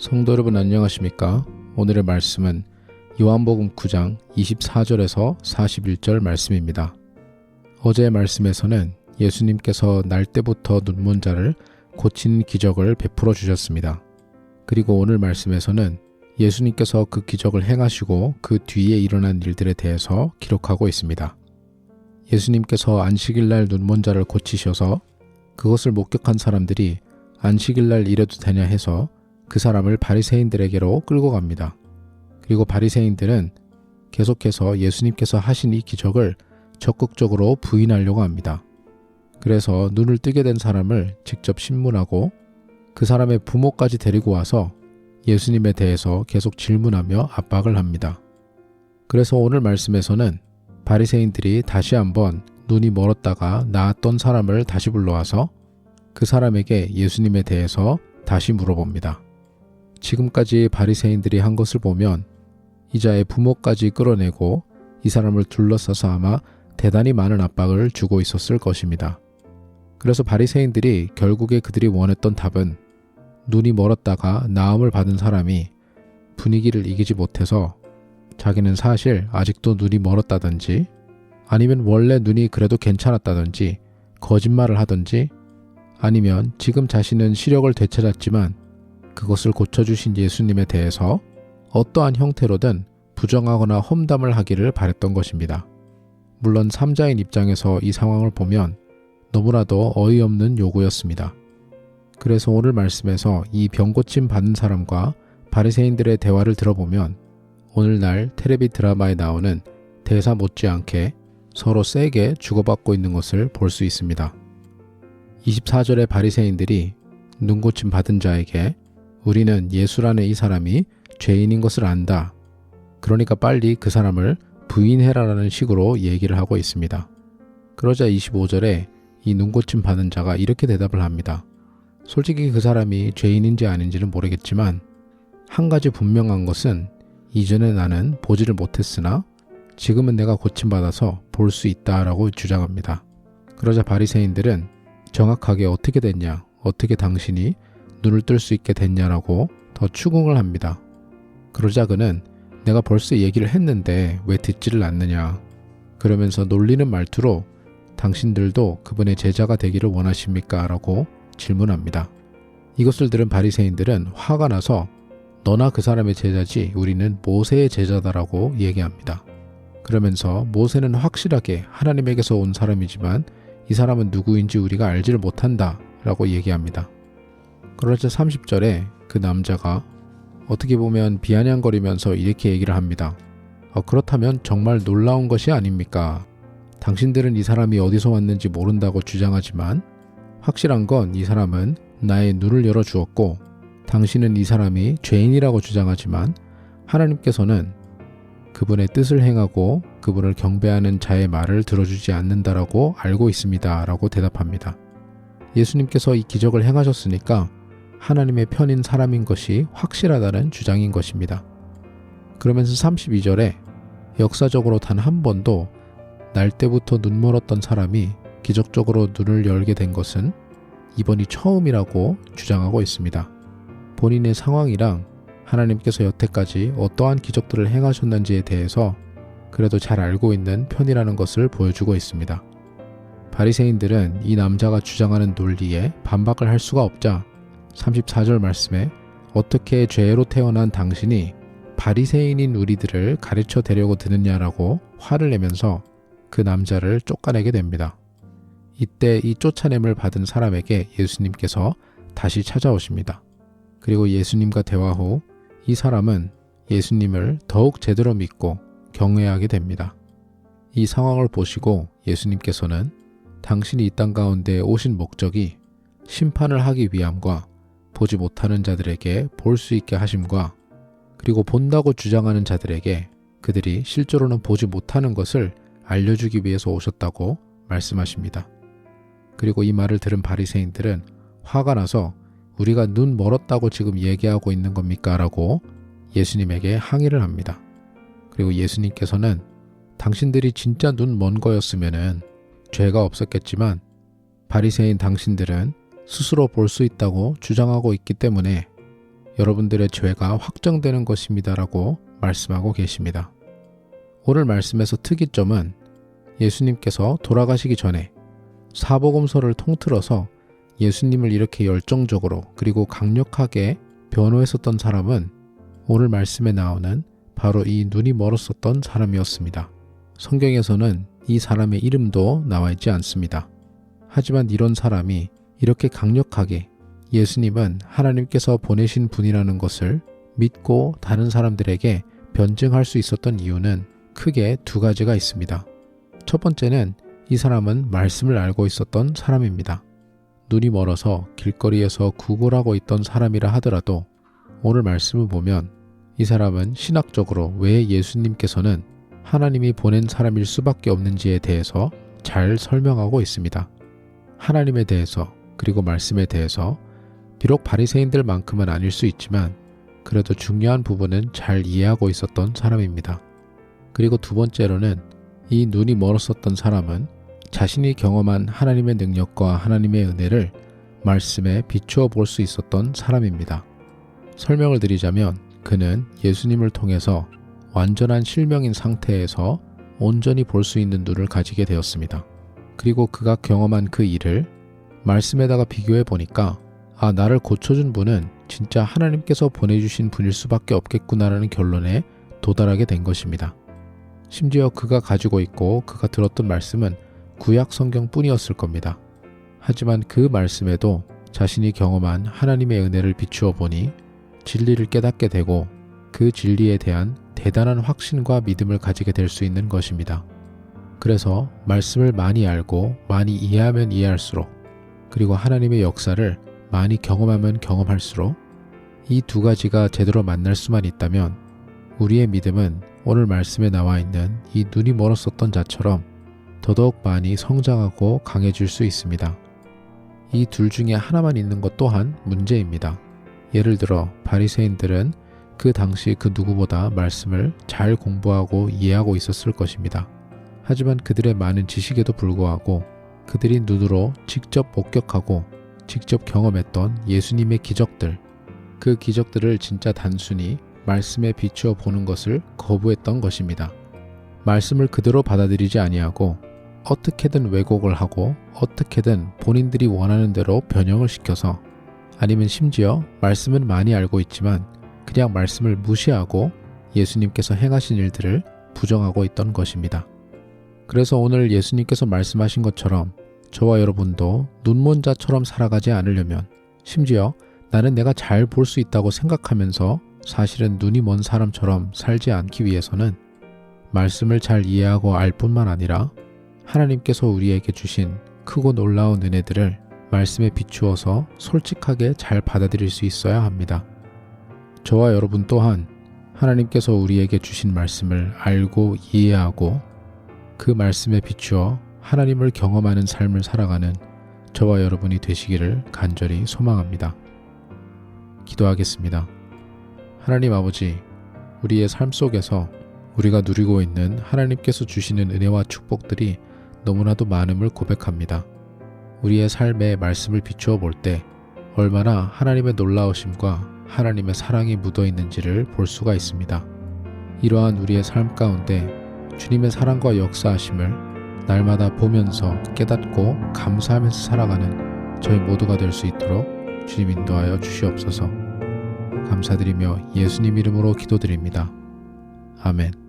성도 여러분 안녕하십니까? 오늘의 말씀은 요한복음 9장 24절에서 41절 말씀입니다. 어제의 말씀에서는 예수님께서 날 때부터 눈먼 자를 고치는 기적을 베풀어 주셨습니다. 그리고 오늘 말씀에서는 예수님께서 그 기적을 행하시고 그 뒤에 일어난 일들에 대해서 기록하고 있습니다. 예수님께서 안식일날 눈먼 자를 고치셔서 그것을 목격한 사람들이 안식일날 이래도 되냐 해서 그 사람을 바리새인들에게로 끌고 갑니다. 그리고 바리새인들은 계속해서 예수님께서 하신 이 기적을 적극적으로 부인하려고 합니다. 그래서 눈을 뜨게 된 사람을 직접 신문하고 그 사람의 부모까지 데리고 와서 예수님에 대해서 계속 질문하며 압박을 합니다. 그래서 오늘 말씀에서는 바리새인들이 다시 한번 눈이 멀었다가 나았던 사람을 다시 불러와서 그 사람에게 예수님에 대해서 다시 물어봅니다. 지금까지 바리새인들이 한 것을 보면 이자의 부모까지 끌어내고 이 사람을 둘러싸서 아마 대단히 많은 압박을 주고 있었을 것입니다. 그래서 바리새인들이 결국에 그들이 원했던 답은 눈이 멀었다가 나음을 받은 사람이 분위기를 이기지 못해서 자기는 사실 아직도 눈이 멀었다든지 아니면 원래 눈이 그래도 괜찮았다든지 거짓말을 하든지 아니면 지금 자신은 시력을 되찾았지만 그것을 고쳐주신 예수님에 대해서 어떠한 형태로든 부정하거나 험담을 하기를 바랬던 것입니다. 물론 삼자인 입장에서 이 상황을 보면 너무나도 어이없는 요구였습니다. 그래서 오늘 말씀에서 이 병고침 받은 사람과 바리새인들의 대화를 들어보면 오늘날 텔레비 드라마에 나오는 대사 못지않게 서로 세게 주고받고 있는 것을 볼 수 있습니다. 24절의 바리새인들이 눈고침 받은 자에게 우리는 예수라는 이 사람이 죄인인 것을 안다. 그러니까 빨리 그 사람을 부인해라라는 식으로 얘기를 하고 있습니다. 그러자 25절에 이 눈고침 받은 자가 이렇게 대답을 합니다. 솔직히 그 사람이 죄인인지 아닌지는 모르겠지만 한 가지 분명한 것은 이전에 나는 보지를 못했으나 지금은 내가 고침받아서 볼 수 있다라고 주장합니다. 그러자 바리새인들은 정확하게 어떻게 됐냐, 어떻게 당신이 눈을 뜰 수 있게 됐냐라고 더 추궁을 합니다. 그러자 그는 내가 벌써 얘기를 했는데 왜 듣지를 않느냐 그러면서 놀리는 말투로 당신들도 그분의 제자가 되기를 원하십니까? 라고 질문합니다. 이것을 들은 바리새인들은 화가 나서 너나 그 사람의 제자지 우리는 모세의 제자다라고 얘기합니다. 그러면서 모세는 확실하게 하나님에게서 온 사람이지만 이 사람은 누구인지 우리가 알지를 못한다 라고 얘기합니다. 그러자 30절에 그 남자가 어떻게 보면 비아냥거리면서 이렇게 얘기를 합니다. 그렇다면 정말 놀라운 것이 아닙니까? 당신들은 이 사람이 어디서 왔는지 모른다고 주장하지만 확실한 건 이 사람은 나의 눈을 열어주었고 당신은 이 사람이 죄인이라고 주장하지만 하나님께서는 그분의 뜻을 행하고 그분을 경배하는 자의 말을 들어주지 않는다라고 알고 있습니다. 라고 대답합니다. 예수님께서 이 기적을 행하셨으니까 하나님의 편인 사람인 것이 확실하다는 주장인 것입니다. 그러면서 32절에 역사적으로 단 한 번도 날 때부터 눈멀었던 사람이 기적적으로 눈을 열게 된 것은 이번이 처음이라고 주장하고 있습니다. 본인의 상황이랑 하나님께서 여태까지 어떠한 기적들을 행하셨는지에 대해서 그래도 잘 알고 있는 편이라는 것을 보여주고 있습니다. 바리새인들은 이 남자가 주장하는 논리에 반박을 할 수가 없자 34절 말씀에 어떻게 죄로 태어난 당신이 바리새인인 우리들을 가르쳐 대려고 드느냐라고 화를 내면서 그 남자를 쫓아내게 됩니다. 이때 이 쫓아냄을 받은 사람에게 예수님께서 다시 찾아오십니다. 그리고 예수님과 대화 후 이 사람은 예수님을 더욱 제대로 믿고 경외하게 됩니다. 이 상황을 보시고 예수님께서는 당신이 이 땅 가운데 오신 목적이 심판을 하기 위함과 보지 못하는 자들에게 볼 수 있게 하심과 그리고 본다고 주장하는 자들에게 그들이 실제로는 보지 못하는 것을 알려주기 위해서 오셨다고 말씀하십니다. 그리고 이 말을 들은 바리새인들은 화가 나서 우리가 눈 멀었다고 지금 얘기하고 있는 겁니까? 라고 예수님에게 항의를 합니다. 그리고 예수님께서는 당신들이 진짜 눈 먼 거였으면은 죄가 없었겠지만 바리새인 당신들은 스스로 볼 수 있다고 주장하고 있기 때문에 여러분들의 죄가 확정되는 것입니다라고 말씀하고 계십니다. 오늘 말씀에서 특이점은 예수님께서 돌아가시기 전에 사복음서를 통틀어서 예수님을 이렇게 열정적으로 그리고 강력하게 변호했었던 사람은 오늘 말씀에 나오는 바로 이 눈이 멀었었던 사람이었습니다. 성경에서는 이 사람의 이름도 나와 있지 않습니다. 하지만 이런 사람이 이렇게 강력하게 예수님은 하나님께서 보내신 분이라는 것을 믿고 다른 사람들에게 변증할 수 있었던 이유는 크게 두 가지가 있습니다. 첫 번째는 이 사람은 말씀을 알고 있었던 사람입니다. 눈이 멀어서 길거리에서 구걸하고 있던 사람이라 하더라도 오늘 말씀을 보면 이 사람은 신학적으로 왜 예수님께서는 하나님이 보낸 사람일 수밖에 없는지에 대해서 잘 설명하고 있습니다. 하나님에 대해서 그리고 말씀에 대해서 비록 바리새인들만큼은 아닐 수 있지만 그래도 중요한 부분은 잘 이해하고 있었던 사람입니다. 그리고 두 번째로는 이 눈이 멀었었던 사람은 자신이 경험한 하나님의 능력과 하나님의 은혜를 말씀에 비추어 볼 수 있었던 사람입니다. 설명을 드리자면 그는 예수님을 통해서 완전한 실명인 상태에서 온전히 볼 수 있는 눈을 가지게 되었습니다. 그리고 그가 경험한 그 일을 말씀에다가 비교해 보니까 나를 고쳐준 분은 진짜 하나님께서 보내주신 분일 수밖에 없겠구나라는 결론에 도달하게 된 것입니다. 심지어 그가 가지고 있고 그가 들었던 말씀은 구약 성경뿐이었을 겁니다. 하지만 그 말씀에도 자신이 경험한 하나님의 은혜를 비추어 보니 진리를 깨닫게 되고 그 진리에 대한 대단한 확신과 믿음을 가지게 될 수 있는 것입니다. 그래서 말씀을 많이 알고 많이 이해하면 이해할수록 그리고 하나님의 역사를 많이 경험하면 경험할수록 이 두 가지가 제대로 만날 수만 있다면 우리의 믿음은 오늘 말씀에 나와 있는 이 눈이 멀었었던 자처럼 더더욱 많이 성장하고 강해질 수 있습니다. 이 둘 중에 하나만 있는 것 또한 문제입니다. 예를 들어 바리새인들은 그 당시 그 누구보다 말씀을 잘 공부하고 이해하고 있었을 것입니다. 하지만 그들의 많은 지식에도 불구하고 그들이 눈으로 직접 목격하고 직접 경험했던 예수님의 기적들, 그 기적들을 진짜 단순히 말씀에 비추어 보는 것을 거부했던 것입니다. 말씀을 그대로 받아들이지 아니하고 어떻게든 왜곡을 하고 어떻게든 본인들이 원하는 대로 변형을 시켜서 아니면 심지어 말씀은 많이 알고 있지만 그냥 말씀을 무시하고 예수님께서 행하신 일들을 부정하고 있던 것입니다. 그래서 오늘 예수님께서 말씀하신 것처럼 저와 여러분도 눈먼 자처럼 살아가지 않으려면 심지어 나는 내가 잘 볼 수 있다고 생각하면서 사실은 눈이 먼 사람처럼 살지 않기 위해서는 말씀을 잘 이해하고 알 뿐만 아니라 하나님께서 우리에게 주신 크고 놀라운 은혜들을 말씀에 비추어서 솔직하게 잘 받아들일 수 있어야 합니다. 저와 여러분 또한 하나님께서 우리에게 주신 말씀을 알고 이해하고 그 말씀에 비추어 하나님을 경험하는 삶을 살아가는 저와 여러분이 되시기를 간절히 소망합니다. 기도하겠습니다. 하나님 아버지, 우리의 삶 속에서 우리가 누리고 있는 하나님께서 주시는 은혜와 축복들이 너무나도 많음을 고백합니다. 우리의 삶에 말씀을 비추어 볼 때 얼마나 하나님의 놀라우심과 하나님의 사랑이 묻어 있는지를 볼 수가 있습니다. 이러한 우리의 삶 가운데 주님의 사랑과 역사하심을 날마다 보면서 깨닫고 감사하면서 살아가는 저희 모두가 될 수 있도록 주님 인도하여 주시옵소서. 감사드리며 예수님 이름으로 기도드립니다. 아멘.